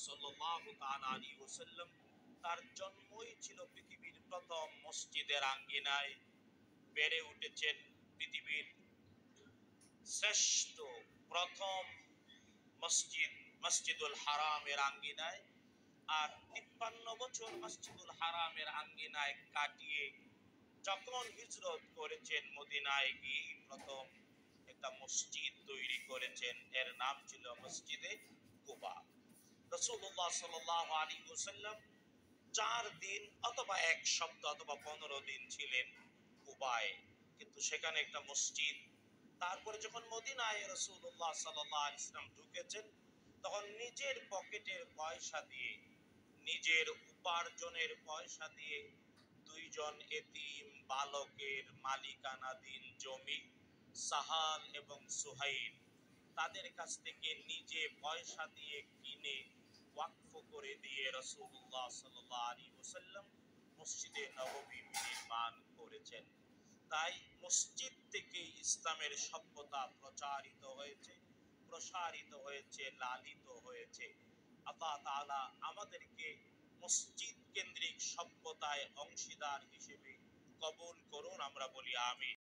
সাল্লাল্লাহু তাআলা আলাইহি ওয়াসাল্লাম তার জন্মই ছিল পৃথিবীর প্রথম মসজিদের আঙ্গিনায়। বেড়ে উঠেছেন পৃথিবীর শ্রেষ্ঠ প্রথম মসজিদ মসজিদুল হারামের আঙ্গিনায়। আর 53 বছর মসজিদুল হারামের আঙ্গিনায় কাটিয়ে যখন হিজরত করেছেন, মদিনায় গিয়ে প্রথম একটা মসজিদ তৈরি করেছেন, এর নাম ছিল মসজিদে কুবা। রাসূলুল্লাহ সাল্লাল্লাহু আলাইহি ওয়াসাল্লাম 4 দিন অথবা 1 সপ্তাহ অথবা 15 দিন ছিলেন কুবায়, কিন্তু সেখানে একটা মসজিদ। তারপরে যখন মদিনায় রাসূলুল্লাহ সাল্লাল্লাহু আলাইহি ওয়াসাল্লাম ঢুকেছেন, তখন নিজের পকেটের পয়সা দিয়ে, নিজের উপার্জনের পয়সা দিয়ে 2 জন এতিম বালকের মালিকানাধীন জমি, সাহাল এবং সুহাইল, তাদের কাছ থেকে নিজে পয়সা দিয়ে কিনে ওয়াকফ করে দিয়ে রাসূলুল্লাহ সাল্লাল্লাহু আলাইহি ওয়াসাল্লাম মসজিদে নববী নির্মাণ করেছেন। তাই মসজিদ থেকে ইসলামের সভ্যতা প্রচারিত হয়েছে, প্রসারিত হয়েছে, লালিত হয়েছে। আল্লাহ তাআলা আমাদেরকে মসজিদ কেন্দ্রিক সভ্যতায় অংশীদার হিসেবে কবুল করুন, আমরা বলি আমিন।